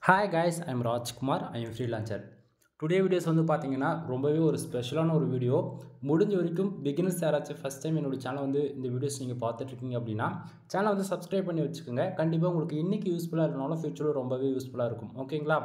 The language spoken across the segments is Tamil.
Hi guys, I'm Rajkumar. I am freelancer. Today videos வந்து பார்த்தீங்கன்னா ரொம்பவே ஒரு ஸ்பெஷலான ஒரு வீடியோ. முடிஞ்ச வரைக்கும் பிகினர்ஸ் யாராச்சும் ஃபஸ்ட் டைம் என்னோட சேனல் வந்து இந்த வீடியோஸ் நீங்கள் பார்த்துட்ருக்கீங்க அப்படின்னா சேனல் வந்து சப்ஸ்கிரைப் பண்ணி வச்சுக்கோங்க. கண்டிப்பாக உங்களுக்கு இன்றைக்கி யூஸ்ஃபுல்லாக இருக்கனாலும் ஃபியூச்சரில் ரொம்பவே யூஸ்ஃபுல்லாக இருக்கும். ஓகேங்களா?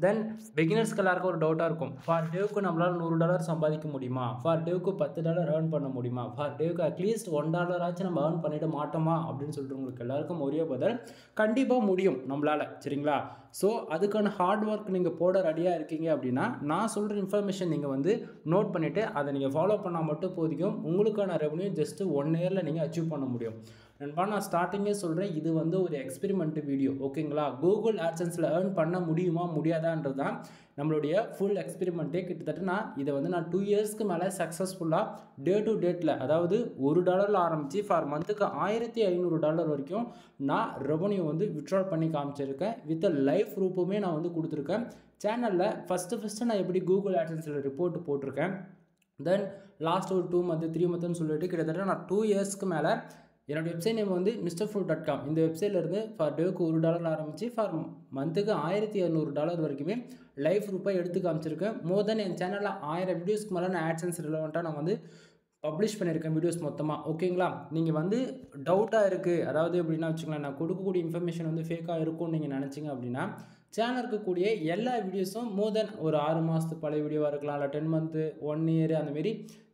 தென் பிகினர்ஸ்க்கு எல்லாருக்கும் ஒரு டவுட்டாக இருக்கும். ஃபார் டேவுக்கு நம்மளால் $100 சம்பாதிக்க முடியுமா? ஃபார் டேவுக்கு $10 ஏர்ன் பண்ண முடியுமா? ஃபார் டேவுக்கு அட்லீஸ்ட் $1 ஆச்சும் நம்ம ஏர்ன் பண்ணிட மாட்டோமா அப்படின்னு சொல்லிட்டு உங்களுக்கு எல்லாருக்கும் ஒரே பதில் கண்டிப்பாக முடியும் நம்மளால். சரிங்களா? ஸோ அதுக்கான ஹார்ட் ஒர்க் நீங்கள் போட ரெடியாக இருக்கீங்க அப்படின்னா நான் சொல்கிற இன்ஃபர்மேஷன் நீங்கள் வந்து நோட் பண்ணிவிட்டு அதை நீங்கள் ஃபாலோ பண்ணால் மட்டும் போதிக்கும். உங்களுக்கான ரெவன்யூ ஜஸ்ட்டு 1 இயரில் நீங்கள் அச்சீவ் பண்ண முடியும். நண்பா, நான் ஸ்டார்டிங்கே சொல்கிறேன், இது வந்து ஒரு எக்ஸ்பெரிமெண்ட் வீடியோ. ஓகேங்களா? கூகுள் ஆட்சன்ஸில் ஏர்ன் பண்ண முடியுமா முடியாதான்றது தான் நம்மளுடைய ஃபுல் எக்ஸ்பெரிமெண்ட்டே. கிட்டத்தட்ட நான் 2 இயர்ஸ்க்கு மேலே சக்ஸஸ்ஃபுல்லாக டே டு டேட்டில், அதாவது $1 ஆரம்பித்து ஃபார் மந்த்துக்கு $1500 வரைக்கும் நான் ரெவன்யூ வந்து வித்ட்ரால் பண்ணி காமிச்சிருக்கேன். வித் லைவ் ப்ரூஃபுமே நான் வந்து கொடுத்துருக்கேன். சேனலில் ஃபஸ்ட்டு நான் எப்படி கூகுள் ஆட்சன்ஸில் ரிப்போர்ட் போட்டிருக்கேன். தென் லாஸ்ட் ஒரு 2 மந்த் 3 மந்த்னு சொல்லிட்டு கிட்டத்தட்ட நான் 2 இயர்ஸ்க்கு மேலே என்னோடய வெப்சைட் நேம் வந்து MrFruit.com. இந்த வெப்சைட்லேருந்து ஃபார் டேவுக்கு $1 ஆரம்பித்து ஃபார் மந்த்துக்கு $1200 வரைக்குமே லைவ் ப்ரூஃபாக எடுத்து காமிச்சிருக்கேன். மோர் தென் என் சேனலில் 1000 வீடியோஸ்க்கு மேலே நான் ஆட்சன்ஸ் ரிலவெண்ட்டாக நான் வந்து பப்ளிஷ் பண்ணியிருக்கேன் வீடியோஸ் மொத்தமாக. ஓகேங்களா? நீங்கள் வந்து டவுட்டாக இருக்குது, அதாவது எப்படின்னா வச்சுக்கலாம், நான் கொடுக்கக்கூடிய இன்ஃபர்மேஷன் வந்து ஃபேக்காக இருக்கும்னு நீங்கள் நினச்சிங்க அப்படின்னா சேனல் இருக்கக்கூடிய எல்லா வீடியோஸும் மோர் தென் ஒரு 6 மாதத்துக்கு பழைய வீடியோவாக இருக்கலாம், இல்லை 10 மந்த்து 1 இயர் அந்தமாரி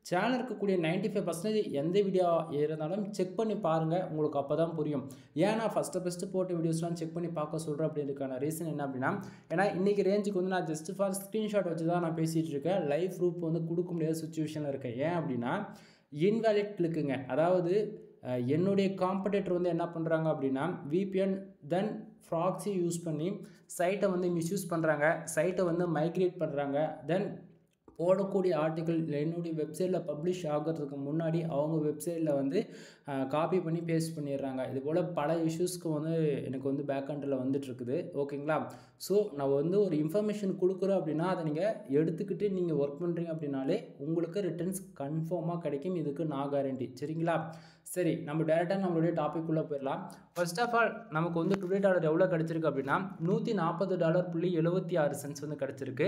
சேனல் இருக்கக்கூடிய 95% எந்த வீடியோ இருந்தாலும் செக் பண்ணி பாருங்கள். உங்களுக்கு அப்போ தான் புரியும். ஏன்னா ஃபஸ்ட்டு போட்ட வீடியோஸ்லாம் செக் பண்ணி பார்க்க சொல்கிறேன். அப்படின்றதுக்கான ரீசன் என்ன அப்படின்னா, ஏன்னா இன்றைக்கி ரேஞ்சுக்கு வந்து நான் ஜஸ்ட் ஃபார் ஸ்க்ரீன்ஷாட் வச்சு தான் நான் பேசிகிட்டு இருக்கேன். லைவ் ப்ரூஃப் வந்து கொடுக்க முடியாத சுச்சுவேஷனில் இருக்கேன். ஏன் அப்படின்னா இன்வேலிட் கிளிக்குங்க. அதாவது என்னுடைய காம்படேட்டர் வந்து என்ன பண்ணுறாங்க அப்படின்னா விபிஎன் தென் ப்ராக்ஸி யூஸ் பண்ணி சைட்டை வந்து மிஸ்யூஸ் பண்ணுறாங்க, சைட்டை வந்து மைக்ரேட் பண்ணுறாங்க. தென் போடக்கூடிய ஆர்டிக்கிள் என்னுடைய வெப்சைட்டில் பப்ளிஷ் ஆகிறதுக்கு முன்னாடி அவங்க வெப்சைட்டில் வந்து காப்பி பண்ணி பேஸ்ட் பண்ணிடுறாங்க. இது போல் பல இஷ்யூஸ்க்கு வந்து எனக்கு வந்து பேக்ஹண்டில் வந்துட்டுருக்குது. ஓகேங்களா? ஸோ நான் வந்து ஒரு இன்ஃபர்மேஷன் கொடுக்குறோம் அப்படின்னா அதை நீங்கள் எடுத்துக்கிட்டு நீங்கள் ஒர்க் பண்ணுறீங்க அப்படின்னாலே உங்களுக்கு ரிட்டர்ன்ஸ் கன்ஃபார்மாக கிடைக்கும். இதுக்கு நான் கேரண்டி. சரிங்களா? சரி, நம்ம டேரெக்டாக நம்மளுடைய டாபிக் உள்ளே போயிடலாம். ஃபர்ஸ்ட் ஆஃப் ஆல் நமக்கு வந்து டுடே டாலர் எவ்வளோ கிடச்சிருக்கு அப்படின்னா $140.76 வந்து கிடச்சிருக்கு.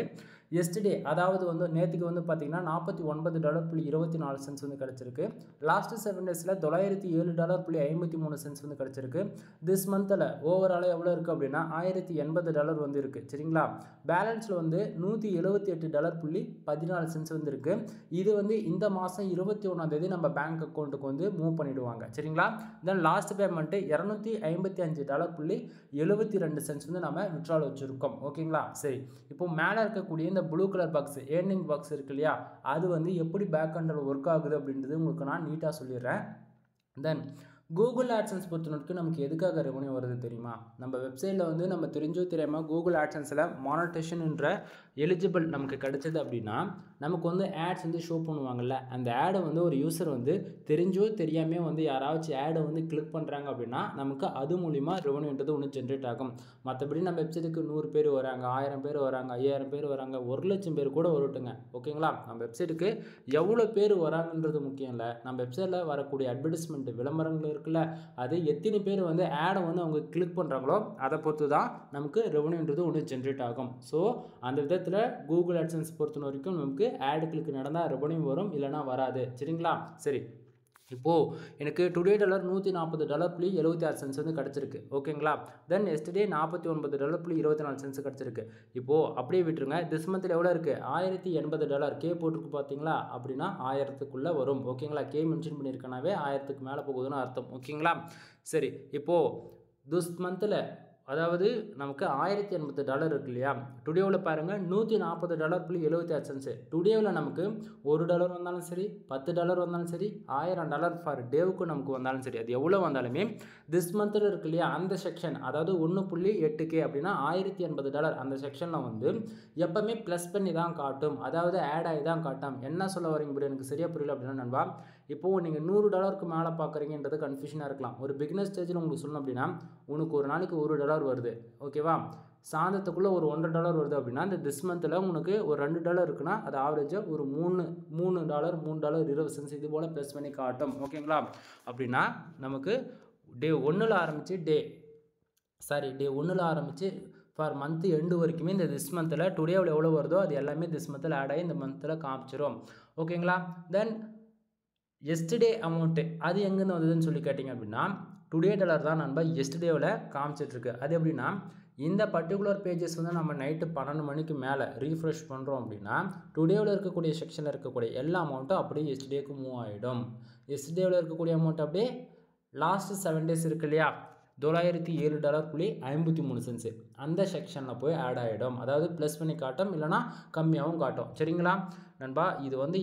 எஸ்டர்டே, அதாவது வந்து நேற்றுக்கு வந்து பார்த்திங்கன்னா $49.24 வந்து கிடச்சிருக்கு. லாஸ்ட்டு 7 டேஸில் $907.53 வந்து கிடச்சிருக்கு. திஸ் மந்தில் ஓவராலாக எவ்வளோ இருக்குது அப்படின்னா $1080 வந்து இருக்குது. சரிங்களா? பேலன்ஸில் வந்து $178.14 வந்து இருக்குது. இது வந்து இந்த மாதம் 21ஆம் தேதி நம்ம பேங்க் அக்கௌண்ட்டுக்கு வந்து மூவ் பண்ணிவிடுவாங்க. சரிங்களா? தென் லாஸ்ட் பேமெண்ட்டு $255.72 வந்து நம்ம வித்ட்ரால் வச்சுருக்கோம். ஓகேங்களா? சரி, இப்போ மேலே இருக்கக்கூடிய இந்த blue colour box earning box இருக்கு இல்லையா, அது வந்து எப்படி பேக் ஹண்டில் ஒர்க் ஆகுது அப்படின்றது உங்களுக்கு நான் நீட்டாக சொல்லிடுறேன். தென் கூகுள் ஆட்சன்ஸ் பொறுத்த வரைக்கும் நமக்கு எதுக்காக ரெவன்யூ வருது தெரியுமா? நம்ம வெப்சைட்டில் வந்து நம்ம தெரிஞ்சோ தெரியாமல் கூகுள் ஆட்சன்ஸில் மானிட்டேஷன்ன்ற எலிஜிபிள் நமக்கு கிடைச்சது அப்படின்னா நமக்கு வந்து ஆட்ஸ் வந்து ஷோ பண்ணுவாங்கள்ல, அந்த ஆடை வந்து ஒரு யூசர் வந்து தெரிஞ்சோ தெரியாமல் வந்து யாராச்சும் ஆடை வந்து கிளிக் பண்ணுறாங்க அப்படின்னா நமக்கு அது மூலிமா ரெவன்யூன்றது ஒன்று ஜென்ரேட் ஆகும். மற்றபடி நம்ம வெப்சைட்டுக்கு 100 பேர் வராங்க, 1000 பேர் வராங்க, 5000 பேர் வராங்க, 1,00,000 பேர் கூட வரட்டுங்க. ஓகேங்களா? நம்ம வெப்சைட்டுக்கு எவ்வளோ பேர் வராங்கன்றது முக்கியம் இல்லை. நம்ம வெப்சைட்டில் வரக்கூடிய அட்வர்டைஸ்மெண்ட் விளம்பரங்கள் இருக்குல்ல, அது எத்தனை பேர் வந்து ஆடை வந்து அவங்க கிளிக் பண்ணுறாங்களோ அதை பொறுத்து தான் நமக்கு ரெவன்யூன்றது ஒன்று ஜென்ரேட் ஆகும். ஸோ அந்த விதத்தில் கூகுள் ஆட்சன்ஸ் பொறுத்த வரைக்கும் நமக்கு ஆடு கிளிக் நடந்தால் ரெவன்யூ வரும், இல்லைனா வராது. சரிங்களா? சரி, இப்போது எனக்கு டுடே டாலர் $140.76 வந்து கிடச்சிருக்கு. ஓகேங்களா? தென் எஸ்டர்டே $49.24 கிடச்சிருக்கு. இப்போது அப்படியே விட்டுருங்க. திஸ் மந்தில் எவ்வளோ இருக்குது? $1080 கே போட்டிருக்கு பார்த்தீங்களா? அப்படின்னா 1000க்குள்ளே வரும். ஓகேங்களா? கே மென்ஷன் பண்ணியிருக்கனாவே 1000க்கு மேலே போகுதுன்னு அர்த்தம். ஓகேங்களா? சரி, இப்போது திஸ் மந்தில் அதாவது நமக்கு $1080 இருக்கு இல்லையா, டுடேவில் பாருங்கள் $140.76. டுடேவில் நமக்கு $1 வந்தாலும் சரி, $10 வந்தாலும் சரி, $1000 ஃபார் டேவுக்கு நமக்கு வந்தாலும் சரி, அது எவ்வளோ வந்தாலுமே திஸ் மந்தில் இருக்கு இல்லையா அந்த செக்ஷன், அதாவது 1.8K அப்படின்னா $1080 அந்த செக்ஷனில் வந்து எப்போவுமே ப்ளஸ் பண்ணி தான் காட்டும், அதாவது ஆட் ஆகி தான் காட்டும். என்ன சொல்ல வரீங்க இப்படி எனக்கு சரியாக புரியல அப்படின்னா நண்பா, இப்போது நீங்கள் $100க்கு மேலே பார்க்குறீங்கன்றது கன்ஃபியூஷனாக இருக்கலாம். ஒரு பிகினர் ஸ்டேஜில் உங்களுக்கு சொல்லணும் அப்படின்னா உனக்கு ஒரு நாளைக்கு $1 வருது. ஓகேவா? சாயந்தரத்துக்குள்ளே ஒரு $1.5 வருது அப்படின்னா இந்த திஸ் மந்தில் உனக்கு ஒரு $2 இருக்குன்னா அது ஆவரேஜாக ஒரு $3.20 இது போல் ப்ளஸ் பண்ணி காட்டும். ஓகேங்களா? அப்படின்னா நமக்கு டே 1ல் ஆரம்பித்து டே 1ல் ஆரம்பித்து ஃபார் மந்த் எண்டு வரைக்குமே இந்த திஸ் மந்தில் டுடேவில் எவ்வளோ வருதோ அது எல்லாமே திஸ் மந்தில் ஆட் ஆகி இந்த மந்தில் காமிச்சிரும். ஓகேங்களா? தென் எஸ்டர்டே அமௌண்ட்டு அது எங்கேருந்து வந்ததுன்னு சொல்லி கேட்டிங்க அப்படின்னா டுடே டாலர் தான் நண்பா எஸ்டர்டேவில் காமிச்சிட்ருக்கு. அது எப்படின்னா இந்த பர்டிகுலர் பேஜஸ் வந்து நம்ம நைட்டு 12 மணிக்கு மேலே ரீஃப்ரெஷ் பண்ணுறோம் அப்படின்னா டுடேவில் இருக்கக்கூடிய செக்ஷனில் இருக்கக்கூடிய எல்லா அமௌண்ட்டும் அப்படியே எஸ்டர்டேக்கு மூவ் ஆகிடும். எஸ்டர்டேவில் இருக்கக்கூடிய அமௌண்ட் அப்படியே லாஸ்ட் 7 டேஸ் இருக்கு இல்லையா, $907.53 அந்த செக்ஷனில் போய் ஆட் ஆகிடும். அதாவது ப்ளஸ் பண்ணி காட்டும், இல்லைனா கம்மியாகவும் காட்டும். சரிங்களா நண்பா? இது வந்து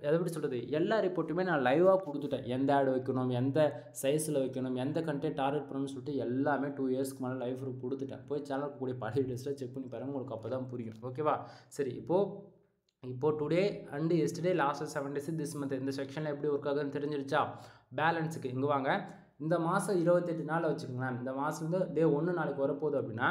எப்படி சொல்கிறது, எல்லா ரிப்போர்ட்டுமே நான் லைவாக கொடுத்துட்டேன். எந்த ஆட் வைக்கணும், எந்த சைஸில் வைக்கணும், எந்த கண்டென்ட் டார்கெட் பண்ணணும்னு சொல்லிட்டு எல்லாமே 2 இயர்ஸ்க்கு மேலே லைவ் கொடுத்துட்டேன். போய் சேனலுக்கு கூடிய பழைய வீடியோஸில் செக் பண்ணி பாருங்கள், உங்களுக்கு அப்போ தான் புரியும். ஓகேவா? சரி, இப்போது today and yesterday last 7 days this month இந்த செக்ஷனில் எப்படி ஒர்க் ஆகுதுன்னு தெரிஞ்சிருச்சா? பேலன்ஸுக்கு இங்கே வாங்க. இந்த மாதம் 28 நாள் வச்சுக்கோங்களேன். இந்த மாதம் வந்து டே 1 நாளைக்கு வரப்போகுது அப்படின்னா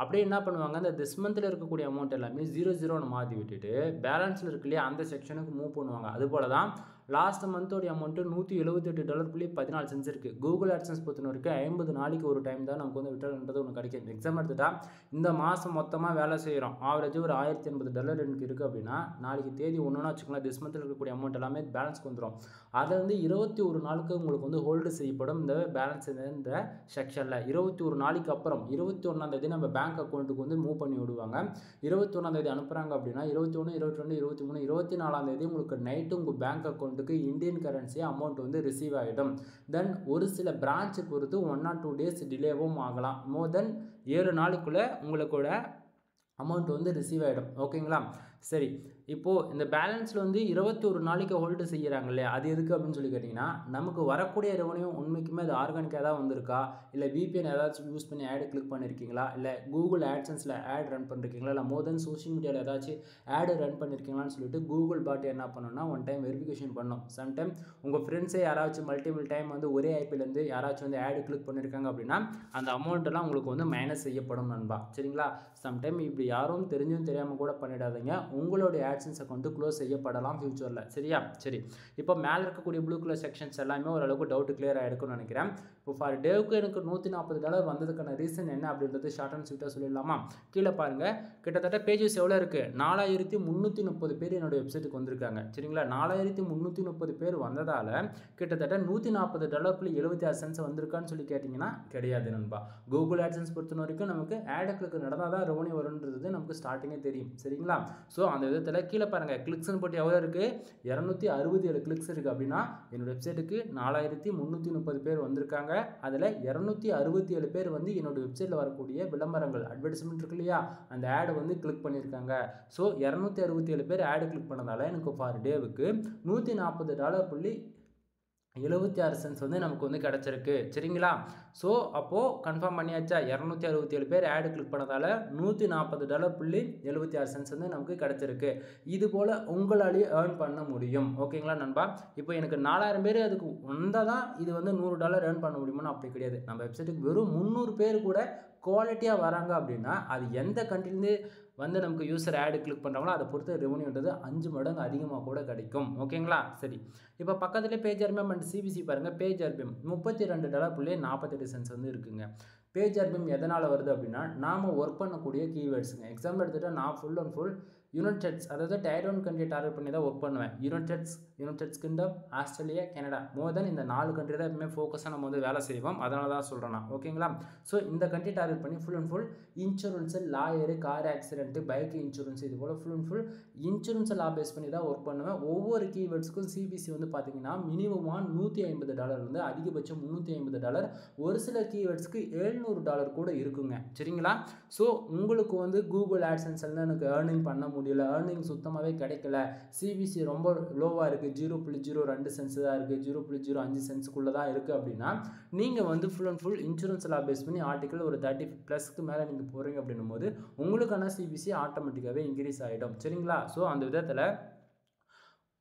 அப்படியே என்ன பண்ணுவாங்க, இந்த திஸ் மந்தில் இருக்கக்கூடிய அமௌண்ட் எல்லாமே 00ன்னு மாற்றி விட்டுட்டு பேலன்ஸில் இருக்கு இல்லையா அந்த செக்ஷனுக்கு மூவ் பண்ணுவாங்க. அதுபோல் தான் லாஸ்ட் மந்தோடைய அமௌண்ட்டு $178.14 இருக்குது. கூகுள் ஆட்சன்ஸ் பொறுத்த வரைக்கும் 50 நாளைக்கு ஒரு டைம் தான் நமக்கு வந்து விட்ரால்ன்றது ஒன்று கிடைக்கும். எக்ஸாம் எடுத்துட்டா இந்த மாதம் மொத்தமாக வேலை செய்கிறோம், ஆவரேஜ் ஒரு $1080 எனக்கு இருக்குது அப்படின்னா நாளைக்கு தேதி ஒன்றுனா வச்சுக்கோங்களேன், திஸ் மந்தில் இருக்கக்கூடிய அமௌண்ட் எல்லாமே பேலன்ஸ்க்கு வந்துடும். அதை வந்து 21 நாளுக்கு உங்களுக்கு வந்து ஹோல்டு செய்யப்படும் இந்த பேலன்ஸ் இந்த செக்ஷனில். 21 நாளைக்கு அப்புறம் 21ஆம் தேதி நம்ம பேங்க் அக்கௌண்ட்டுக்கு வந்து மூவ் பண்ணி விடுவாங்க. 21ஆம் தேதி அனுப்புகிறாங்க அப்படின்னா 21, 22, 23, 24ஆம் தேதி உங்களுக்கு நைட்டு உங்கள் பேங்க் அக்கௌண்ட்டுக்கு இந்தியன் கரன்சி அமௌண்ட் வந்து ரிசீவ் ஆகிடும். தென் ஒரு சில பிரான்ச்சை பொறுத்து 1 or 2 டேஸ் டிலேவும் ஆகலாம். மோர் தென் 7 நாளுக்குள்ளே உங்களுக்கூட அமௌண்ட் வந்து ரிசீவ் ஆகிடும். ஓகேங்களா? சரி, இப்போது இந்த பேலன்ஸில் வந்து 21 நாளைக்கு ஹோல்டு செய்கிறாங்க இல்லையா, அது எதுக்கு அப்படின்னு சொல்லி கேட்டிங்கன்னா நமக்கு வரக்கூடிய ரெவன்யூ உண்மைக்குமே அது ஆர்கானிக்காக தான் வந்திருக்கா, இல்லை விபிஎன் ஏதாச்சும் யூஸ் பண்ணி ஆடு கிளிக் பண்ணியிருக்கீங்களா, இல்லை கூகுள் ஆட்சன்ஸில் ஆட் ரன் பண்ணிருக்கீங்களா, இல்லை மோர் தென் சோஷியல் மீடியாவில் ஏதாச்சும் ஆடு ரன் பண்ணியிருக்கீங்களான்னு சொல்லிட்டு கூகுள் பாட் என்ன பண்ணணும்னா ஒன் டைம் வெரிஃபிகேஷன் பண்ணணும். சம்டைம் உங்கள் ஃப்ரெண்ட்ஸே யாராச்சும் மல்டிபிள் டைம் வந்து ஒரே ஐபிலேருந்து யாராச்சும் வந்து ஆடு கிளிக் பண்ணியிருக்காங்க அப்படின்னா அந்த அமௌண்ட்டெல்லாம் உங்களுக்கு வந்து மைனஸ் செய்யப்படும் நண்பா. சரிங்களா? சம்டைம் இப்படி யாரும் தெரிஞ்சும் தெரியாமல் கூட பண்ணிடாதீங்க, உங்களுடைய ஆட்சன்ஸ் அக்கௌண்ட்டு க்ளோஸ் செய்யப்படலாம் ஃபியூச்சரில். சரியா? சரி, இப்போ மேலே இருக்கக்கூடிய ப்ளூ கலர் செக்ஷன்ஸ் எல்லாமே ஓரளவுக்கு டவுட் கிளியர் ஆகிருக்குன்னு நினைக்கிறேன். இப்போ ஃபார் டேவுக்கு எனக்கு $140 வந்ததுக்கான ரீசன் என்ன அப்படின்றது ஷார்ட் அண்ட் ஸ்வீட்டாக சொல்லிடலாமா? கீழே பாருங்கள், கிட்டத்தட்ட பேஜஸ் எவ்வளோ இருக்குது, 4330 பேர் என்னோடய வெப்சைட்டுக்கு வந்திருக்காங்க. சரிங்களா? 4330 பேர் வந்ததால் கிட்டத்தட்ட $140.76 வந்திருக்கான்னு சொல்லி கேட்டிங்கன்னா கிடையாது நண்பா. கூகுள் ஆட்சன்ஸ் பொறுத்த வரைக்கும் நமக்கு ஆடுகளுக்கு நடந்தால் தான் ரெவன்யூ வருன்றது நமக்கு ஸ்டார்டிங்கே தெரியும். சரிங்களா? ஸோ அந்த விதத்தில் கீழே பாருங்கள், கிளிக்ஸ்னு போட்டு எவ்வளோ இருக்குது, 267 கிளிக்ஸ் இருக்குது. அப்படின்னா என்னோடய வெப்சைட்டுக்கு 4330 பேர் வந்திருக்காங்க. அதில் 267 பேர் வந்து என்னோடய வெப்சைட்டில் வரக்கூடிய விளம்பரங்கள் அட்வர்டைஸ்மெண்ட் இருக்கு இல்லையா அந்த ஆடை வந்து கிளிக் பண்ணியிருக்காங்க. ஸோ 267 பேர் ஆடு கிளிக் பண்ணதால் எனக்கு ஃபார் டேவுக்கு $140.76 வந்து நமக்கு வந்து கிடச்சிருக்கு. சரிங்களா? ஸோ அப்போது கன்ஃபார்ம் பண்ணியாச்சா, 267 பேர் ஆடு கிளிக் பண்ணதால் $140.76 வந்து நமக்கு கிடச்சிருக்கு. இது போல் உங்களாலேயே ஏர்ன் பண்ண முடியும். ஓகேங்களா நண்பா? இப்போ எனக்கு 4000 பேர் அதுக்கு வந்தால் தான் இது வந்து $100 ஏர்ன் பண்ண முடியுமான்னு அப்படி கிடையாது. நம்ம வெப்சைட்டுக்கு வெறும் 300 பேர் கூட குவாலிட்டியாக வராங்க அப்படின்னா அது எந்த கண்ட்ரிலேருந்து வந்து நமக்கு யூசர் ஆடு கிளிக் பண்ணுறாங்களோ அதை பொறுத்து ரெவன்யூன்றது 5 மடங்கு அதிகமாக கூட கிடைக்கும். ஓகேங்களா? சரி, இப்போ பக்கத்துலேயே பேஜ் ஆர்பிஎம் அண்ட் சிபிசி பாருங்கள். பேஜ் ஆர்பிஎம் $32.48 வந்து இருக்குங்க. பேஜ் ஆர்பிஎம் எதனால் வருது அப்படின்னா நாம் ஒர்க் பண்ணக்கூடிய கீவேர்ட்ஸுங்க. எக்ஸாம்பிள் எடுத்துகிட்டால் நான் full and full United States, அதாவது டைர் 1 கண்ட்ரி டார்கெட் பண்ணி தான் ஒர்க் பண்ணுவேன். United States Kingdom, Australia, Canada, more then இந்த 4 கண்ட்ரி தான் எப்பவுமே ஃபோக்கஸாக நம்ம வந்து வேலை செய்வோம். அதனால தான் சொல்கிறேன் நான். ஓகேங்களா? ஸோ இந்த கண்ட்ரி டார்கெட் பண்ணி full and full insurance, lawyer, car accident, bike insurance, இது போல் ஃபுல் அண்ட் ஃபுல் இன்சூரன்ஸை லா பேஸ் பண்ணி தான் ஒர்க் பண்ணுவேன். ஒவ்வொரு கீவேர்ட்ஸுக்கும் சிபிசி வந்து பார்த்தீங்கன்னா மினிமமாக $150 வந்து அதிகபட்சம் $350. ஒரு சில கீவேர்ட்ஸ்க்கு $700 கூட இருக்குங்க. சரிங்களா? ஸோ உங்களுக்கு வந்து கூகுள் ஆட்சன்ஸ் எல்லாம் எனக்கு ஏர்னிங் பண்ண முடியல, ஏர்னிங் சுத்தமாகவே கிடைக்கல, சிபிசி ரொம்ப லோவாக இருக்குது, 0.02 சென்ஸ் தான் இருக்குது, 0.05 சென்ஸுக்குள்ளே தான் இருக்குது அப்படின்னா நீங்கள் வந்து ஃபுல் அண்ட் ஃபுல் இன்சூரன்ஸ் லா பேஸ் பண்ணி ஆர்டிக்கல் ஒரு 30+ மேலே நீங்கள் போகிறீங்க அப்படின்னும் போது உங்களுக்கான சிபிசி ஆட்டோமேட்டிக்காகவே இன்க்ரீஸ் ஆகிடும். சரிங்களா? ஸோ அந்த விதத்தில்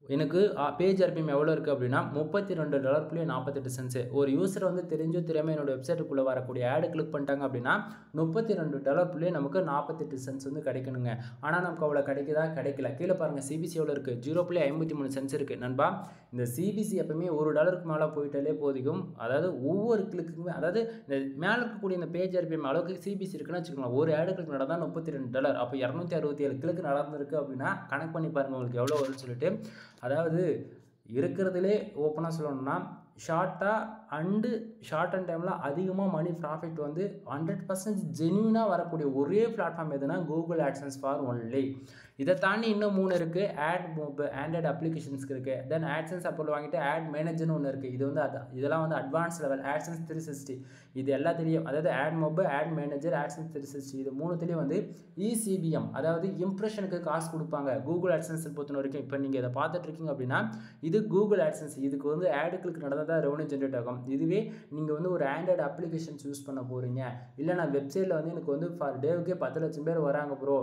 எனக்கு பேஜ் ஆர்பிஎம் எவ்வளோ இருக்குது அப்படின்னா $32.48. ஒரு யூசர் வந்து தெரிஞ்சோ தெரியாமல் என்னோட வெப்சைட்டுக்குள்ளே வரக்கூடிய ஆடு கிளிக் பண்ணிட்டாங்க அப்படின்னா $32 நமக்கு 48 சென்ட்ஸ் வந்து கிடைக்கணுங்க. ஆனால் நமக்கு அவ்வளோ கிடைக்குதா? கிடைக்கல. கீழே பாருங்கள் சிபிசி எவ்வளோ இருக்குது, 0.53 சென்ட்ஸ் இருக்குது நண்பா. இந்த சிபிசி எப்பவுமே $1 மேலே போயிட்டாலே போதிக்கும். அதாவது ஒவ்வொரு கிளிக்குமே, அதாவது இந்த மேலே இருக்கக்கூடிய இந்த பேஜ் ஆர்பிஎம் அளவுக்கு சிபிசி இருக்குன்னு வச்சுக்கோங்களேன். ஒரு ஆடு கிளிக் நடந்தால் $32. அப்போ 267 கிளிக் நடந்திருக்கு அப்படின்னா கணக்கு பண்ணி பாருங்கள் உங்களுக்கு எவ்வளோ வரும்னு சொல்லிட்டு. அதாவது இருக்கிறதுலே ஓப்பனாக சொல்லணும்னா ஷார்ட் அண்ட் டைமில் அதிகமாக மணி ப்ராஃபிட் வந்து 100% ஜென்யூனாக வரக்கூடிய ஒரே பிளாட்ஃபார்ம் எதுனா கூகுள் ஆட்சன்ஸ் ஃபார் ஒன்லி. இதை தாண்டி இன்னும் 3 இருக்குது. ஆண்ட்ராய்டு அப்ளிகேஷன்ஸ்க்கு இருக்குது. தென் ஆட்சன்ஸ் அப்போ வாங்கிட்டு ஆட் மேனேஜர்னு ஒன்று இருக்குது. இது வந்து இதெல்லாம் வந்து அட்வான்ஸ் லெவல். ஆட்சன்ஸ் 360 இது எல்லாத்துலேயும், அதாவது ஆட் மொபைல், ஆட் மேனேஜர், ஆட்சன்ஸ் 360 இது 3த்துலேயும் வந்து இசிபிஎம், அதாவது இம்ப்ரெஷனுக்கு காசு கொடுப்பாங்க. கூகுள் ஆட்சன்ஸ் பொறுத்த வரைக்கும் இப்போ நீங்கள் இதை பார்த்துட்டு இருக்கீங்க அப்படின்னா இது கூகுள் ஆட்சன்ஸ். இதுக்கு வந்து ஆடு கிளிக் நடந்தால் தான் ரெவன்யூ ஜென்ரேட் ஆகும். இதுவே நீங்கள் வந்து ஒரு ஆண்ட்ராய்டு அப்ளிகேஷன்ஸ் யூஸ் பண்ண போகிறீங்க, இல்லை நான் வெப்சைட்டில் வந்து எனக்கு வந்து ஃபார் டேவுக்கே 10 லட்சம் பேர் வராங்க ப்ரோ,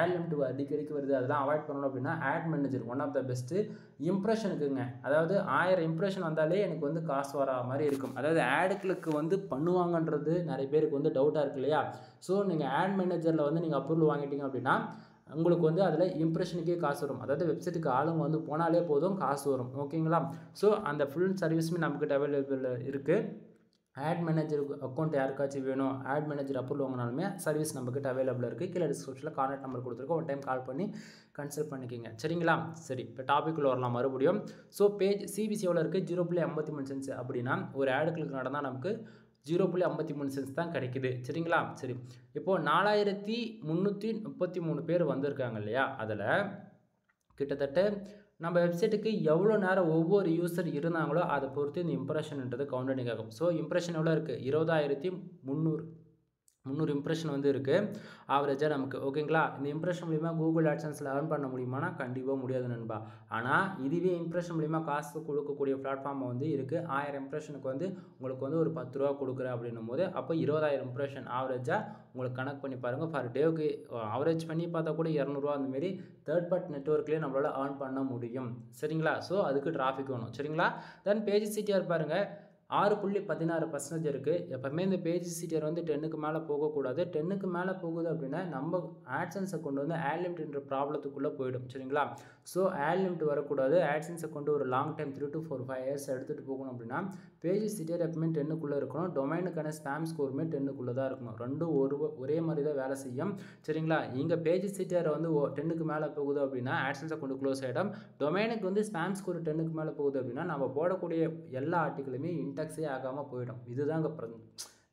ஆட் லிமிட் அடிக்கடிக்கு வருது, அதெல்லாம் அவாய்ட் பண்ணணும் அப்படின்னா ad manager one of the best. இம்ப்ரெஷனுக்குங்க, அதாவது 1000 இம்ப்ரெஷன் வந்தாலே எனக்கு வந்து காசு வரா மாதிரி இருக்கும். அதாவது ஆடு கிளிக் வந்து பண்ணுவாங்கன்றது நிறைய பேருக்கு வந்து டவுட்டாக இருக்கு இல்லையா? ஸோ நீங்கள் ஆட் மேனேஜரில் வந்து நீங்கள் அப்ரூவல் வாங்கிட்டீங்க அப்படின்னா உங்களுக்கு வந்து அதில் இம்ப்ரெஷனுக்கே காசு வரும். அதாவது வெப்சைட்டுக்கு ஆளுங்க வந்து போனாலே போதும் காசு வரும். ஓகேங்களா? ஸோ அந்த ஃபுல் சர்வீஸுமே நம்மக்கிட்ட அவைலபிள் இருக்குது. ஆட் மேனேஜர் அக்கௌண்ட் யாருக்காச்சும் வேணும், ஆட் மேனேஜர் அப்ரூவல் வாங்கினாலுமே சர்வீஸ் நம்மக்கிட்ட அவைலபிள் இருக்குது. கீழே டிஸ்கிரிப்ஷனில் கான்டாக்ட் நம்பர் கொடுத்துருக்கோம். ஒரு டைம் கால் பண்ணி கன்சல்ட் பண்ணிக்கிங்க. சரிங்களா? சரி, இப்போ டாபிக்குள்ளே வரலாம் மறுபடியும். ஸோ பேஜ் சிபிசி எவ்வளோ இருக்குது? 0.53 சென்ட்ஸ் அப்படின்னா ஒரு ஆடு கிளிக் நடந்தால் நமக்கு 0.53 சென்ட்ஸ் தான் கிடைக்குது. சரிங்களா? சரி, இப்போது 4333 பேர் வந்திருக்காங்க இல்லையா? அதில் கிட்டத்தட்ட நம்ம வெப்சைட்டுக்கு எவ்வளோ நேரம் ஒவ்வொரு யூசர் இருந்தாங்களோ அதை பொறுத்து இந்த இம்ப்ரெஷன்ன்றது கவுண்டனிங் ஆகும். ஸோ இம்ப்ரெஷன் எவ்வளோ இருக்குது? 20,300 இம்ப்ரெஷன் வந்து இருக்குது ஆவரேஜாக நமக்கு. ஓகேங்களா? இந்த இம்ப்ரெஷன் மூலிமா கூகுள் ஆட்சன்ஸில் ஏர்ன் பண்ண முடியுமானா கண்டிப்பாக முடியாது நண்பா. ஆனால் இதுவே இம்ப்ரெஷன் மூலிமா காசு கொடுக்கக்கூடிய பிளாட்ஃபார்ம் வந்து இருக்குது. 1000 இம்ப்ரெஷனுக்கு வந்து உங்களுக்கு வந்து ஒரு 10 ரூபா கொடுக்குறேன் அப்படின்னும் போது அப்போ 20,000 இம்ப்ரெஷன் ஆவரேஜாக உங்களுக்கு கனெக்ட் பண்ணி பாருங்கள். ஃபார் டேவுக்கு ஆவரேஜ் பண்ணி பார்த்தா கூட 200 அந்தமாரி தேர்ட் பார்ட்டி நெட்வொர்க்லேயே நம்மளால் ஏர்ன் பண்ண முடியும். சரிங்களா? ஸோ அதுக்கு டிராஃபிக் வேணும். சரிங்களா? தென் பேஜ் சிடிஆர் பாருங்கள் 6.16% இருக்குது. எப்போவுமே இந்த பேஜ் சிடிஆர் வந்து 10க்கு மேலே போகக்கூடாது. 10க்கு மேலே போகுது அப்படின்னா நம்ம ஆட்சன்ஸை கொண்டு வந்து ஆட் லிமிட்ன்ற ப்ராப்ளத்துக்குள்ளே போயிடும். சரிங்களா? ஸோ ஆட் லிமிட் வரக்கூடாது. ஆட்சன்ஸை கொண்டு ஒரு லாங் டைம் 3 to 4 5 இயர்ஸ் எடுத்துகிட்டு போகணும் அப்படின்னா பேஜ் சிடிஆர் எப்பவுமே 10க்குள்ளே இருக்கணும். டொமைனுக்கான ஸ்பேம் ஸ்கோருமே 10க்குள்ளே தான் இருக்கணும். ரெண்டும் ஒரே மாதிரி தான் வேலை செய்யும். சரிங்களா? இங்கே பேஜ் சிடிஆர் வந்து 10க்கு மேலே போகுது அப்படின்னா ஆட்சன்ஸை கொண்டு க்ளோஸ் ஆகிடும். டொமைனுக்கு வந்து ஸ்பேம் ஸ்கோர் 10க்கு மேலே போகுது அப்படின்னா நம்ம போடக்கூடிய எல்லா ஆர்டிக்கிளுமே இன்டெக்ஸே ஆகாமல் போயிடும். இதுதாங்க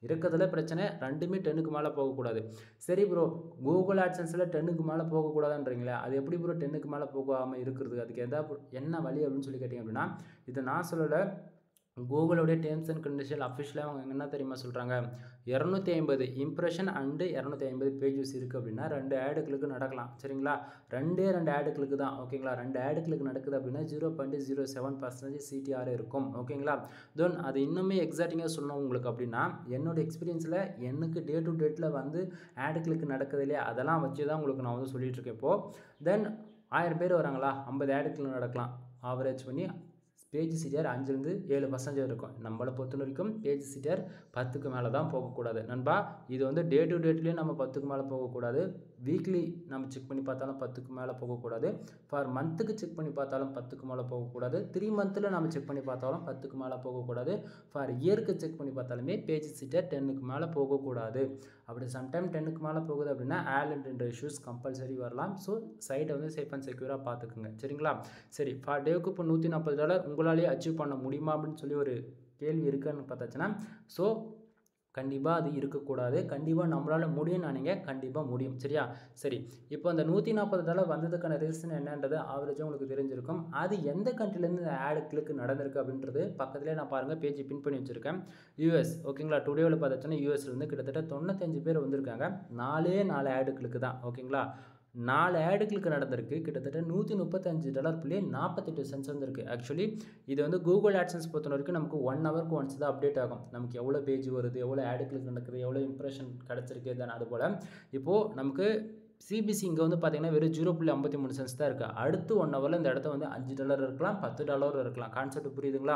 இருக்கிறதுல பிரச்சனை. ரெண்டுமே 10க்கு மேலே போகக்கூடாது. சரி ப்ரோ, கூகுள் ஆட்சன்ஸில் 10க்கு மேலே போகக்கூடாதுன்றீங்களே, அது எப்படி ப்ரோ 10க்கு மேலே போகாமல் இருக்கிறது? அதுக்கு என்ன வழி அப்படின்னு சொல்லி கேட்டிங்க அப்படின்னா இதை நான் சொல்லலை, கூகுளோடைய டேர்ம்ஸ் அண்ட் கண்டிஷன் அஃபிஷியலாக அவங்க என்ன தெரியுமா சொல்கிறாங்க? 250 இம்ப்ரெஷன் அண்டு 250 பேஜஸ் இருக்குது அப்படின்னா 2 ஆடு கிளிக்கு நடக்கலாம். சரிங்களா? 2 ஆடு கிளிக்கு தான். ஓகேங்களா? 2 ஆடு கிளிக் நடக்குது அப்படின்னா 0.07% சிடிஆர் இருக்கும். ஓகேங்களா? தென் அது இன்னுமே எக்ஸாக்டிங்காக சொல்லணும் உங்களுக்கு அப்படின்னா என்னோடய எக்ஸ்பீரியன்ஸில் எனக்கு டே டு டேட்டில் வந்து ஆடு கிளிக் நடக்குது இல்லையா, அதெல்லாம் வச்சு தான் உங்களுக்கு நான் வந்து சொல்லிகிட்ருக்கேன். இப்போது தென் 1000 பேர் வராங்களா, 50 ஆடு கிளிக் நடக்கலாம். ஆவரேஜ் பண்ணி பேஜ் சிடிஆர் 5-7% இருக்கும். நம்மளை பொறுத்த வரைக்கும் பேஜ் சிடிஆர் 10க்கு மேலே தான் போகக்கூடாது நண்பா. இது வந்து டே டு டேட்லேயும் நம்ம 10க்கு மேலே போகக்கூடாது. வீக்லி நம்ம செக் பண்ணி பார்த்தாலும் 10க்கு மேலே போகக்கூடாது. ஃபார் மந்த்துக்கு செக் பண்ணி பார்த்தாலும் 10க்கு மேலே போகக்கூடாது. 3 மந்த்தில் நம்ம செக் பண்ணி பார்த்தாலும் 10க்கு மேலே போகக்கூடாது. ஃபார் இயருக்கு செக் பண்ணி பார்த்தாலுமே பேஜ் சிடிஆர் 10க்கு மேலே போகக்கூடாது. அப்படி சம்டைம் 10க்கு மேலே போகுது அப்படின்னா ஆல்ன்ற இஷ்யூஸ் கம்பல்சரி வரலாம். ஸோ சைட்டை வந்து சேஃப் அண்ட் செக்யூராக பார்த்துக்குங்க. சரிங்களா? சரி, ஃபார் டேவுக்கு இப்போ $140 உங்களாலேயே அச்சீவ் பண்ண முடியுமா அப்படின்னு சொல்லி ஒரு கேள்வி இருக்குன்னு பார்த்தாச்சுன்னா, ஸோ கண்டிப்பாக அது இருக்கக்கூடாது. கண்டிப்பாக நம்மளால் முடியும்னு நினைங்க, கண்டிப்பாக முடியும். சரியா? சரி, இப்போ அந்த $140 வந்ததுக்கான ரீசன் என்னன்றது ஆவரேஜாக உங்களுக்கு தெரிஞ்சிருக்கும். அது எந்த கண்ட்ரிலேருந்து இந்த ஆடு கிளிக் நடந்திருக்கு அப்படின்றது பக்கத்துலேயே நான் பாருங்கள் பேஜ் பின் பண்ணி வச்சுருக்கேன். யூஎஸ். ஓகேங்களா? டுடேவில் பார்த்தாச்சுன்னா யூஎஸ்லேருந்து கிட்டத்தட்ட 95 பேர் வந்திருக்காங்க. 4 ஆடு கிளிக்கு தான். ஓகேங்களா? 4 ஆடு கிளிக் நடந்திருக்கு. கிட்டத்தட்ட $135.48 வந்திருக்கு. ஆக்சுவலி இது வந்து கூகுள் ஆட்சன்ஸ் பொறுத்த வரைக்கும் நமக்கு 1 ஹவருக்கு ஒன்ஸ் தான் அப்டேட் ஆகும். நமக்கு எவ்வளோ பேஜ் வருது, எவ்வளோ ஆடு கிளிக் நடக்குது, எவ்வளோ இம்ப்ரெஷன் கிடச்சிருக்கு, தென் அது போல் இப்போது நமக்கு சிபிசி இங்கே வந்து பார்த்தீங்கன்னா வெறும் 0.53 சென்ட்ஸ் தான் இருக்குது. அடுத்து 1 ஹவரில் இந்த இடத்த வந்து $5 இருக்கலாம், $10 இருக்கலாம். கான்செப்ட் புரியுதுங்களா?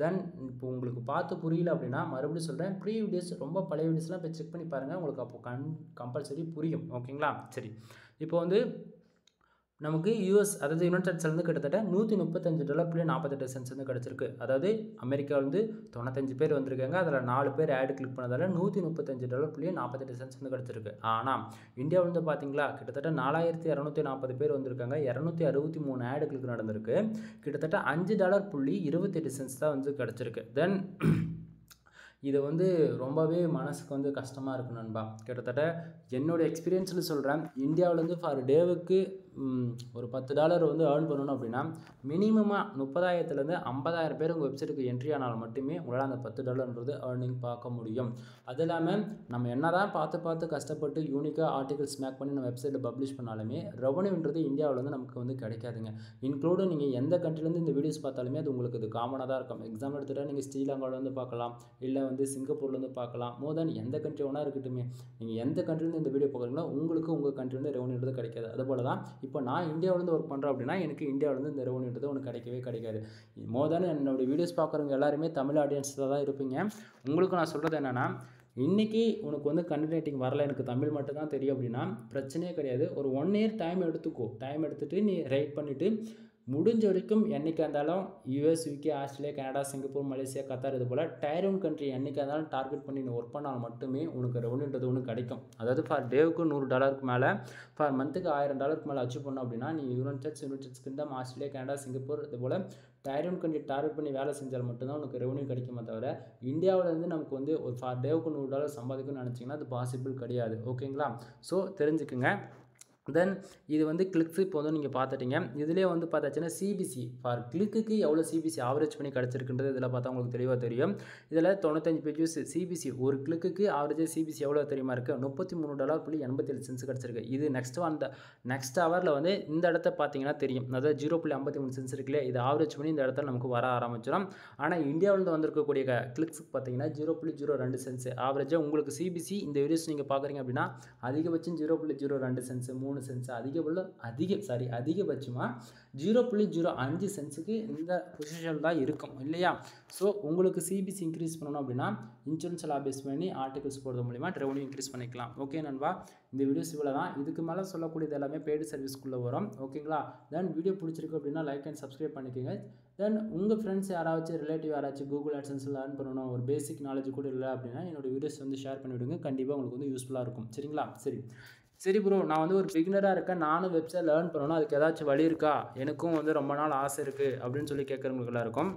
தென் இப்போ உங்களுக்கு பார்த்து புரியல அப்படின்னா மறுபடியும் சொல்கிறேன், ப்ரீ வீடியோஸ் ரொம்ப பழைய வீடியோஸ்லாம் போய் செக் பண்ணி பாருங்கள், உங்களுக்கு அப்போ கம்பல்சரி புரியும். ஓகேங்களா? சரி, இப்போ வந்து நமக்கு யூஎஸ் அதாவது யுனைடெட் ஸ்டேட்ஸ்லேருந்து கிட்டத்தட்ட $135.48 வந்து கிடச்சிருக்கு. அதாவது அமெரிக்கா வந்து 95 பேர் வந்திருக்காங்க, அதில் 4 பேர் ஆடு கிளிக் பண்ணதால் $135.48 வந்து கிடச்சிருக்கு. ஆனால் இந்தியா வந்து பார்த்தீங்களா கிட்டத்தட்ட 4240 பேர் வந்திருக்காங்க, 263 ஆடு கிளிக் நடந்திருக்கு, கிட்டத்தட்ட $5.28 தான் வந்து கிடச்சிருக்கு. தென் இது வந்து ரொம்பவே மனசுக்கு வந்து கஷ்டமாக இருக்கு நண்பா. கிட்டத்தட்ட என்னோடய எக்ஸ்பீரியன்ஸில் சொல்கிறேன், இந்தியாவிலேருந்து ஃபார் டேவுக்கு ஒரு $10 வந்து ஏர்ன் பண்ணணும் அப்படின்னா மினிமமாக 30,000 50,000 பேர் உங்கள் வெப்சைட்டுக்கு என்ட்ரி ஆனால் மட்டுமே உங்களால் அந்த $10 ஏர்னிங் பார்க்க முடியும். அது இல்லாமல் நம்ம என்ன தான் பார்த்து கஷ்டப்பட்டு யூனிக்காக ஆர்டிகல்ஸ் மேக் பண்ணி நம்ம வெப்சைட்டில் பப்ளிஷ் பண்ணாலுமே ரெவன்யூன்றது இந்தியாவில் வந்து நமக்கு வந்து கிடைக்காதுங்க. இன்க்ளூடு நீங்கள் எந்த கண்ட்ரிலேருந்து இந்த வீடியோஸ் பார்த்தாலுமே அது உங்களுக்கு இது காமனாக தான் இருக்கும். எக்ஸாம்பிள் எடுத்துகிட்டா நீங்கள் ஸ்ரீலங்காவிலேருந்து பார்க்கலாம், இல்லை வந்து சிங்கப்பூர்லேருந்து பார்க்கலாம், மோர் தென் எந்த கண்ட்ரி ஒன்றா இருக்கட்டுமே, நீங்கள் எந்த கண்ட்ரிலேருந்து இந்த வீடியோ பார்க்குறீங்களோ உங்களுக்கு உங்கள் கண்ட்ரிலேருந்து ரெவன்யூன்றது கிடைக்காது. அதுபோல் தான் இப்போ நான் இந்தியாவிலேருந்து ஒர்க் பண்ணுறேன் அப்படின்னா எனக்கு இந்தியாவிலேருந்து இந்த ரெவன்யூன்றது ஒன்று கிடைக்கவே கிடைக்காது. மோர் தென் என்னோடய வீடியோஸ் பார்க்குறவங்க எல்லாருமே தமிழ் ஆடியன்ஸில் தான் இருப்பீங்க. உங்களுக்கு நான் சொல்கிறது என்னென்னா, இன்றைக்கி உனக்கு வந்து கண்டென்ட் ரைட்டிங் வரல, எனக்கு தமிழ் மட்டும் தான் தெரியும் அப்படின்னா பிரச்சனையே கிடையாது. ஒரு 1 இயர் டைம் எடுத்துக்கோ. டைம் எடுத்துகிட்டு நீ ரைட் பண்ணிவிட்டு முடிஞ்ச வரைக்கும் என்றைக்கு இருந்தாலும் US, UK, Australia, Canada, Singapore, Malaysia, Qatar இது போல் டயர் 1 கண்ட்ரி என்றைக்கு இருந்தாலும் டார்கெட் பண்ணி நீ ஒர்க் பண்ணால் மட்டுமே உனக்கு ரெவன்யூன்றது ஒன்று கிடைக்கும். அதாவது ஃபார் டேவுக்கு $100 மேலே, ஃபார் மந்த்துக்கு $1000 மேலே அச்சீவ் பண்ணோம் அப்படின்னா நீ United States Kingdom, Australia, Canada, Singapore இது போல் டயர் 1 கண்ட்ரி டார்கெட் பண்ணி வேலை செஞ்சால் மட்டும்தான் உனக்கு ரெவன்யூ கிடைக்குமே தவிர இந்தியாவிலேருந்து நமக்கு வந்து ஒரு ஃபார் டேவுக்கு $100 சம்பாதிக்கணும்னு நினச்சிங்கன்னா அது பாசிபிள் கிடையாது. ஓகேங்களா? ஸோ தெரிஞ்சுக்குங்க. தென் இது வந்து கிளிக்ஸ் இப்போ வந்து நீங்கள் பார்த்துட்டீங்க. இதிலே வந்து பார்த்தாச்சுன்னா சிபிசி ஃபார் கிளிக்கு எவ்வளோ சிபிசி ஆவரேஜ் பண்ணி கிடச்சிருக்குன்றது இதில் பார்த்தா உங்களுக்கு தெளிவாக தெரியும். இதில் 95 பேஜஸ் சிபிசி ஒரு கிளிக்கு ஆவரேஜ் சிபிசி எவ்வளோ தெரியுமா இருக்குது? $33.87 கிடச்சிருக்கு. இது நெக்ஸ்ட் ஹவரில் வந்து இந்த இடத்த பார்த்தீங்கன்னா தெரியும், அதாவது 0.53 இருக்கு இல்லையா, இது ஆவரேஜ் பண்ணி இந்த இடத்துல நமக்கு வர ஆரம்பிச்சிடும். ஆனால் இந்தியாவிலேருந்து வந்திருக்கக்கூடிய கிளிக்ஸுக்கு பார்த்தீங்கன்னா 0.02 ஆவரேஜாக உங்களுக்கு சிபிசி இந்த வீடியோஸ் நீங்கள் பார்க்குறீங்க அப்படின்னா அதிகபட்சம் 0.02 3 சென்ட்ஸ் அதிகபட்சமாக 0.05 சென்ட்ஸுக்கு இந்த பொசிஷன் தான் இருக்கும் இல்லையா? ஸோ உங்களுக்கு சிபிசி இன்க்ரீஸ் பண்ணணும் அப்படின்னா இன்சூரன்ஸ் எல்லாம் பேஸ் பண்ணி ஆர்டிகல்ஸ் போடுறது மூலிமா ரெவன்யூ இன்க்ரீஸ் பண்ணிக்கலாம். ஓகே நண்பா, இந்த வீடியோஸ் இவ்வளோ தான். இதுக்கு மேலே சொல்லக்கூடியது எல்லாமே பெய்டு சர்வீஸ்க்குள்ளே வரும். ஓகேங்களா? தென் வீடியோ பிடிச்சிருக்கு அப்படின்னா லைக் அண்ட் சப்ஸ்கிரைப் பண்ணிக்கோங்க. தென் உங்கள் ஃப்ரெண்ட்ஸ் யாராச்சும் ரிலேட்டிவ் யாராச்சும் கூகுள் ஆட்சன்ஸில் லேர்ன் பண்ணணும், ஒரு பேசிக் நாலேஜ் கூட இல்லை அப்படின்னா என்னோடய வீடியோஸ் வந்து ஷேர் பண்ணிவிடுங்க. கண்டிப்பாக உங்களுக்கு வந்து யூஸ்ஃபுல்லாக இருக்கும். சரிங்களா? சரி ப்ரோ, நான் வந்து ஒரு பிகினராக இருக்கேன், நானும் வெப்சைட் லேர்ன் பண்ணணும், அதுக்கு ஏதாச்சும் வழி இருக்கா? எனக்கும் வந்து ரொம்ப நாள் ஆசை இருக்குது அப்படின்னு சொல்லி கேட்குறவங்களுக்குலாம் இருக்கும்.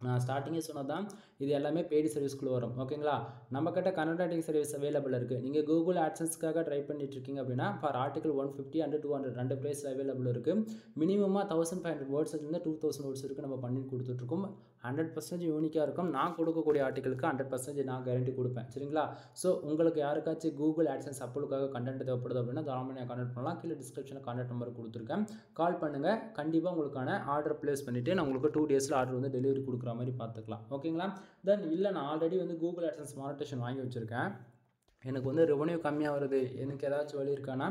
நான் ஸ்டார்டிங்கே சொன்னது தான், இது எல்லாமே பெய்டு சர்வீஸ்க்குள்ளே வரும். ஓகேங்களா? நம்மக்கிட்ட கண்டென்ட் ரைட்டிங் சர்வீஸ் அவைலபிள் இருக்குது. நீங்கள் கூகுள் ஆட்சன்ஸ்க்காக ட்ரை பண்ணிட்டு இருக்கீங்க அப்படின்னா ஃபார் ஆர்டிகல் 150 and 200 2 ப்ரைஸில் அவைலபிள் இருக்குது. மினிமமாக 1500 வேர்ட்ஸ்லேருந்து 2000 வேர்ட்ஸ் இருக்குது நம்ம பண்ணி கொடுத்துட்ருக்கோம். 100% யூனிக்காக இருக்கும். நான் கொடுக்கக்கூடிய ஆர்டிகளுக்கு 100% நான் கேரண்டி கொடுப்பேன். சரிங்களா? ஸோ உங்களுக்கு யாருக்காச்சும் கூகுள் ஆட்சன்ஸ் அப்லோடுக்காக கண்டென்ட் தேவைப்படுது அப்படின்னா தாராளமாக கான்டாக்ட் பண்ணலாம். கீழே டிஸ்கிரிப்ஷனில் கான்டாக்ட் நம்பர் கொடுத்துருக்கேன், கால் பண்ணுங்கள். கண்டிப்பாக உங்களுக்கான ஆர்டர் ப்ளேஸ் பண்ணிவிட்டு நான் உங்களுக்கு 2 டேஸில் ஆர்டர் வந்து டெலிவரி கொடுக்குற மாதிரி பார்த்துக்கலாம். ஓகேங்களா? தென் இல்லை, நான் ஆல்ரெடி வந்து கூகுள் ஆட்சன்ஸ் மானிட்டேஷன் வாங்கி வச்சுருக்கேன், எனக்கு வந்து ரெவன்யூ கம்மியாக வருது, எனக்கு ஏதாச்சும் வழி இருக்கானா?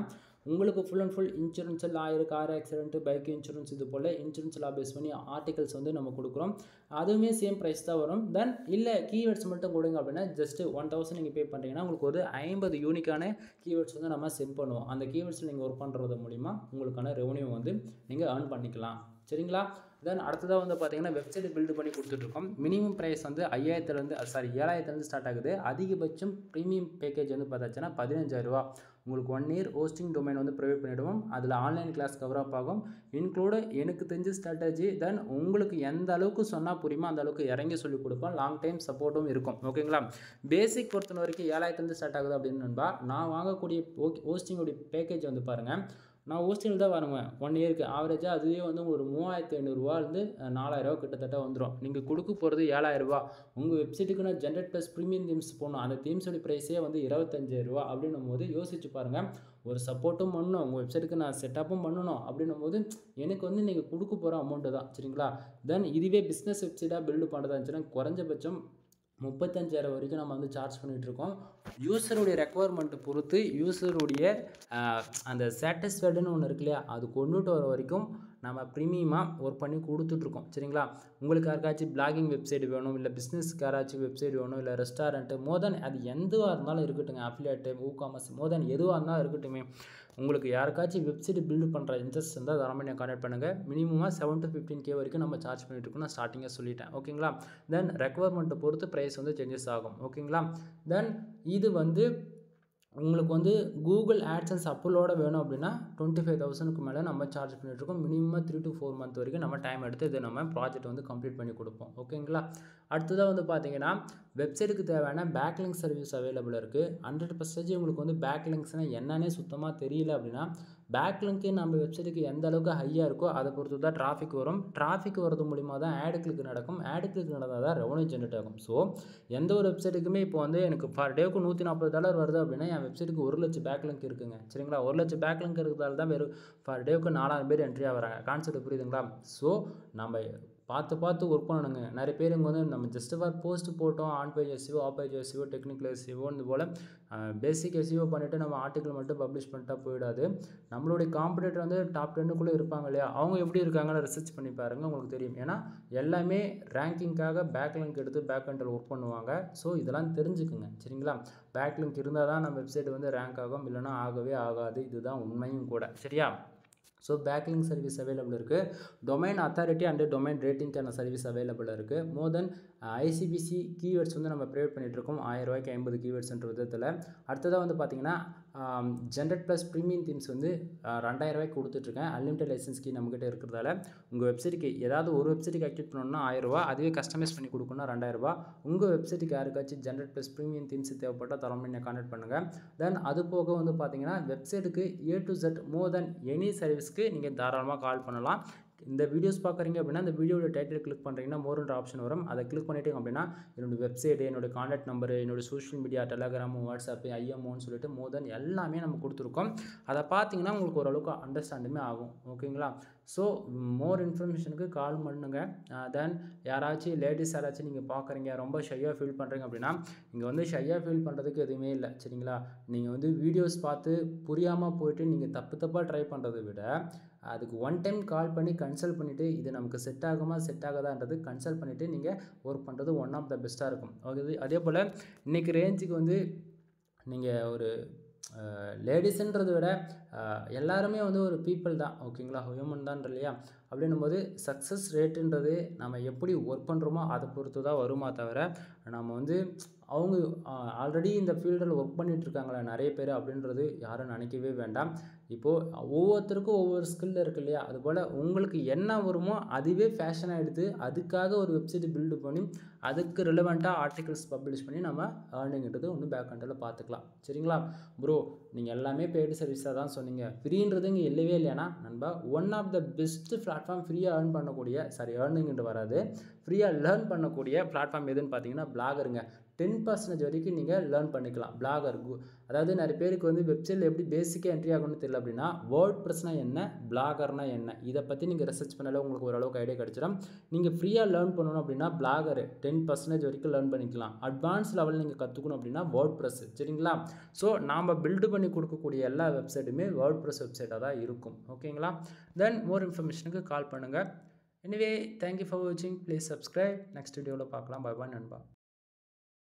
உங்களுக்கு full and full insurance, lawyer, car accident, bike insurance இது போல் இன்சூரன்ஸ் லா பேஸ் பண்ணி ஆர்டிகல்ஸ் வந்து நம்ம கொடுக்குறோம். அதுவுமே சேம் ப்ரைஸ் தான் வரும். தென் இல்லை கீவேர்ட்ஸ் மட்டும் கொடுங்க அப்படின்னா ஜஸ்ட்டு 1000 நீங்கள் பே பண்ணுறீங்கன்னா உங்களுக்கு ஒரு 50 யூனிக்கான கீவேர்ட்ஸ் வந்து நம்ம சென்ட் பண்ணுவோம். அந்த கீவேர்ட்ஸில் நீங்கள் ஒர்க் பண்ணுறது மூலிமா உங்களுக்கான ரெவன்யூ வந்து நீங்கள் ஏர்ன் பண்ணிக்கலாம். சரிங்களா? தென் அடுத்ததாக வந்து பார்த்தீங்கன்னா வெப்சைட் பில்டு பண்ணி கொடுத்துட்ருக்கோம். மினிமம் ப்ரைஸ் வந்து 7,000 ஸ்டார்ட் ஆகுது. அதிகபட்சம் ப்ரீமியம் பேக்கேஜ் வந்து பார்த்தாச்சுன்னா 15,000 உங்களுக்கு 1 இயர் ஹோஸ்டிங் டொமைன் வந்து ப்ரொவைட் பண்ணிவிடுவோம். அதில் ஆன்லைன் கிளாஸ் கவர் அப் ஆகும், இன்க்ளூடு எனக்கு தெரிஞ்ச ஸ்ட்ராட்டஜி. தென் உங்களுக்கு எந்த அளவுக்கு சொன்னால் புரியுமோ அந்த அளவுக்கு இறங்கி சொல்லிக் கொடுப்போம். லாங் டைம் சப்போர்ட்டும் இருக்கும். ஓகேங்களா? பேசிக் பொறுத்த வரைக்கும் 7,000 ஸ்டார்ட் ஆகுது அப்படின்னு நண்பா. நான் வாங்கக்கூடிய ஹோஸ்டிங்கோடைய பேக்கேஜ் வந்து பாருங்கள், நான் ஹோஸ்டிங்கில் தான் வாங்குவேன். 1 இயருக்கு ஆவரேஜாக அதுவே வந்து ஒரு 3,500 4,000 கிட்டத்தட்ட வந்துடும். நீங்கள் கொடுக்க போகிறது 7,000. உங்கள் வெப்சைட்டுக்கு நான் ஜென்ரேட் ப்ளஸ் ப்ரீமியம் தீம்ஸ் போடணும், அந்த தீம்ஸோட ப்ரைஸே வந்து 25,000 அப்படின்னும் போது யோசிச்சு பாருங்கள். ஒரு சப்போர்ட்டும் பண்ணணும், உங்கள் வெப்சைட்டுக்கு நான் செட்டப்பும் பண்ணணும் அப்படின்னும் போது எனக்கு வந்து நீங்கள் கொடுக்க போகிற அமௌண்ட்டு தான். சரிங்களா? தென் இதுவே பிஸ்னஸ் வெப்சைட்டாக பில்டு பண்ணுறதா இருந்துச்சுன்னா குறைஞ்சபட்சம் 35,000 வரைக்கும் நம்ம வந்து சார்ஜ் பண்ணிகிட்ருக்கோம். யூசருடைய ரெக்குவயர்மெண்ட்டை பொறுத்து யூசருடைய அந்த சாட்டிஸ்ஃபைடுன்னு ஒன்று இருக்கு இல்லையா, அது கொண்டுட்டு வர வரைக்கும் நம்ம ப்ரீமியமாக ஒர்க் பண்ணி கொடுத்துட்ருக்கோம். சரிங்களா? உங்களுக்கு யாருக்காச்சும் பிளாகிங் வெப்சைட் வேணும், இல்லை பிஸ்னஸ்க்கு யாராச்சும் வெப்சைட் வேணும், இல்லை ரெஸ்டாரண்ட்டு மோர் அது எதுவாக இருந்தாலும் இருக்கட்டுங்க. அஃபிலியேட்டு, காமர்ஸ் மோர் எதுவாக இருந்தாலும் இருக்கட்டுமே. உங்களுக்கு யாருக்காச்சும் வெப்சைட் பில்டு பண்ணுற இன்ட்ரெஸ்ட் இருந்தால் தாராளமாக என்னை கான்டாக்ட் பண்ணுங்கள். மினிமமாக 7 to 15K வரைக்கும் நம்ம சார்ஜ் பண்ணிகிட்ருக்கோம். நான் ஸ்டார்டிங்காக சொல்லிட்டேன். ஓகேங்களா? தென் ரெக்குவயர்மெண்ட்டை பொறுத்து ப்ரைஸ் சேஞ்சஸ் ஆகும். ஓகேங்களா? தென் இது உங்களுக்கு கூகுள் ஆட்சன்ஸ் அப்லோட வேணும் அப்படின்னா 25,000க்கு மேலே நம்ம சார்ஜ் பண்ணிகிட்ருக்கோம். மினிமம் 3 to 4 month வரைக்கும் நம்ம டைம் எடுத்து இதை நம்ம ப்ராஜெக்ட் கம்ப்ளீட் பண்ணி கொடுப்போம். ஓகேங்களா? அடுத்ததாக பார்த்தீங்கன்னா வெப்சைட்டுக்கு தேவையான பேக்லிங்க் சர்வீஸ் அவைலபிள் இருக்குது. 100% உங்களுக்கு பேக்லிங்க்ஸ்னால் என்னன்னே சுத்தமாக தெரியல அப்படின்னா, பேக்லிங்க்கு நம்ம வெப்சைட்டுக்கு எந்த அளவுக்கு ஹையாக இருக்கோ அதை பொறுத்து தான் டிராஃபிக் வரும். டிராஃபிக் வரது மூலிமா தான் ஆட் கிளிக் நடக்கும். ஆட் கிளிக் நடந்தால் தான் ரெவன்யூ ஜென்ரேட் ஆகும். ஸோ எந்த ஒரு வெப்சைட்டுக்குமே இப்போ எனக்கு பர் டேவுக்கு $140 வருது அப்படின்னா என் வெப்சைட்டுக்கு 1 லட்சம் பேக்லிங்க் இருக்குங்க. சரிங்களா? 1 லட்சம் பேக்லிங்க் இருக்கிறதால தான் வெறும் பர் டேவுக்கு 4000 பேர் என்ட்ரி ஆகிறாங்க. கான்செப்ட் புரியுதுங்களா? ஸோ நம்ம பார்த்து ஒர்க் பண்ணணுங்க. நிறைய பேர் நம்ம ஜஸ்ட் ஃபார் போஸ்ட் போட்டோம், on page SEO, off page SEO, technical SEO இது போல் பேசிக் எஸ்இஓ பண்ணிவிட்டு நம்ம ஆர்டிக்கல் மட்டும் பப்ளிஷ் பண்ணிட்டா போயிடாது. நம்மளுடைய காம்படிட்டர் டாப் 10க்குள்ளே இருப்பாங்க இல்லையா, அவங்க எப்படி இருக்காங்கன்னு ரிசர்ச் பண்ணி பாருங்கள், உங்களுக்கு தெரியும். ஏன்னா எல்லாமே ரேங்கிங்காக பேக்லிங்க் எடுத்து பேக் எண்டில் ஒர்க் பண்ணுவாங்க. ஸோ இதெல்லாம் தெரிஞ்சுக்குங்க. சரிங்களா? பேக்லிங்க் இருந்தால் தான் நம்ம வெப்சைட் ரேங்க் ஆகும், இல்லைனா ஆகவே ஆகாது. இதுதான் உண்மையும் கூட. சரியா? ஸோ பேக்லிங்க் சர்வீஸ் அவைலபிள் இருக்குது. டொமைன் அத்தாரிட்டி அண்ட் டொமைன் ரேட்டிங்கான சர்வீஸ் அவைலபிள் இருக்குது. மோர் தென் ஐசிபிசி கீவேர்ட்ஸ் நம்ம ப்ரொவைட் பண்ணிகிட்ருக்கோம். ₹1000க்கு 50 கீவேர்ட்ஸ்ன்ற விதத்தில். அடுத்ததாக பார்த்தீங்கன்னா ஜென்ரேட் ப்ளஸ் ப்ரீமியம் தீம்ஸ் ₹2000 கொடுத்துட்ருக்கேன். அன்லிமிட்டட் லைசன்ஸ் கீ நம்மகிட்ட இருக்கிறதால உங்கள் வெப்சைட்டுக்கு ஏதாவது ஒரு வெப்சைட்டுக்கு ஆக்டிவேட் பண்ணணும்னா ₹1000, அதுவே கஸ்டமைஸ் பண்ணி கொடுக்கணும்னா ₹2000. உங்கள் வெப்சைட்டுக்கு யாருக்காச்சும் ஜென்ரேட் ப்ளஸ் ப்ரீமியம் தீம்ஸ் தேவைப்பட்டால் தரமாக என்னை கான்டாக்ட் பண்ணுங்கள். தென் அது போக பார்த்தீங்கன்னா வெப்சைட்டுக்கு A to Z more than any சர்வீஸ்க்கு நீங்கள் தாராளமாக கால் பண்ணலாம். இந்த வீடியோஸ் பார்க்குறீங்க அப்படின்னா இந்த வீடியோட டைட்டில் கிளிக் பண்ணுறீங்கன்னா மோர்ன்ற ஆப்ஷன் வரும். அதை கிளிக் பண்ணிட்டீங்க அப்படின்னா என்னோடய வெப்சைட்டு, என்னோடய கான்டாக்ட் நம்பரு, என்னோடய சோஷியல் மீடியா, டெலகிராமு, வாட்ஸ்அப்பு, ஐஎம்ஓன்னு சொல்லிட்டு மோர் தென் எல்லாமே நம்ம கொடுத்துருக்கோம். அதை பார்த்தீங்கன்னா உங்களுக்கு ஓரளவுக்கு அண்டர்ஸ்டாண்டுமே ஆகும். ஓகேங்களா? ஸோ மோர் இன்ஃபர்மேஷனுக்கு கால் பண்ணுங்கள். தென் யாராச்சும் லேடிஸ் யாராச்சும் நீங்கள் பார்க்குறீங்க, ரொம்ப ஷையாக ஃபீல் பண்ணுறீங்க அப்படின்னா, இங்கே ஷையாக ஃபீல் பண்ணுறதுக்கு எதுவுமே இல்லை. சரிங்களா? நீங்கள் வீடியோஸ் பார்த்து புரியாமல் போயிட்டு நீங்கள் தப்பாக ட்ரை பண்ணுறதை விட அதுக்கு ஒன் டைம் கால் பண்ணி கன்சல்ட் பண்ணிவிட்டு இது நமக்கு செட் ஆகுமா செட் ஆகாதான்றது கன்சல்ட் பண்ணிவிட்டு நீங்கள் ஒர்க் பண்ணுறது ஒன் ஆஃப் த பெஸ்ட்டாக இருக்கும். ஓகே, அதே போல் இன்றைக்கி ரேஞ்சுக்கு நீங்கள் ஒரு லேடிஸுன்றதை விட எல்லாருமே ஒரு பீப்புள் தான். ஓகேங்களா? ஹியூமன் தான் இல்லையா? அப்படின்னும்போது சக்ஸஸ் ரேட்டுன்றது நம்ம எப்படி ஒர்க் பண்ணுறோமோ அதை பொறுத்து தான் வருமா தவிர நம்ம அவங்க ஆல்ரெடி இந்த ஃபீல்டில் ஒர்க் பண்ணிகிட்ருக்காங்களே நிறைய பேர் அப்படின்றது யாரும் நினைக்கவே வேண்டாம். இப்போது ஒவ்வொருத்தருக்கும் ஒவ்வொரு ஸ்கில் இருக்குது இல்லையா? அதுபோல் உங்களுக்கு என்ன வருமோ அதுவே ஃபேஷன் ஆகிடுது. அதுக்காக ஒரு வெப்சைட் பில்டு பண்ணி அதுக்கு ரிலவெண்ட்டாக ஆர்டிகல்ஸ் பப்ளிஷ் பண்ணி நம்ம ஏர்னிங்கிறது பேக் எண்டில் பார்த்துக்கலாம். சரிங்களா? ப்ரோ நீங்கள் எல்லாமே பெய்டு சர்வீஸாக தான் சொன்னீங்க, ஃப்ரீன்றது இங்கே இல்லவே இல்லையானா நண்பா, one of the best platform ஃப்ரீயாக ஏர்ன் பண்ணக்கூடிய ஏர்னிங்கிறது வராது, ஃப்ரீயாக லேர்ன் பண்ணக்கூடிய பிளாட்ஃபார்ம் எதுன்னு பார்த்தீங்கன்னா பிளாகருங்க. 10% வரைக்கும் நீங்கள் லேர்ன் பண்ணிக்கலாம். பிளாகர் அதாவது நிறைய பேருக்கு வெப்சைட்டில் எப்படி பேசிக்காக என்ட்ரி ஆகணும்னு தெரியல அப்படின்னா வேர்ட் ப்ரெஸ்னால் என்ன, பிளாகர்னா என்ன, இதை பற்றி நீங்கள் ரிசர்ச் பண்ணாலே உங்களுக்கு ஓரளவுக்கு ஐடியா கிடச்சிடும். நீங்கள் ஃப்ரீயாக லேர்ன் பண்ணணும் அப்படின்னா பிளாகர் 10% வரைக்கும் லேர்ன் பண்ணிக்கலாம். அட்வான்ஸ் லெவல் நீங்கள் கற்றுக்கணும் அப்படின்னா வேர்ட் ப்ரெஸ். சரிங்களா? ஸோ நாம் பில்டு பண்ணி கொடுக்கக்கூடிய எல்லா வெப்சைட்டுமே வேர்ட் ப்ரெஸ் வெப்சைட்டாக தான் இருக்கும். ஓகேங்களா? தென் மோர் இன்ஃபர்மேஷனுக்கு கால் பண்ணுங்கள். எனிவே தேங்க்யூ ஃபார் வாட்சிங். Please subscribe. நெக்ஸ்ட் வீடியோவில் பார்க்கலாம். பை பாய் நண்பா.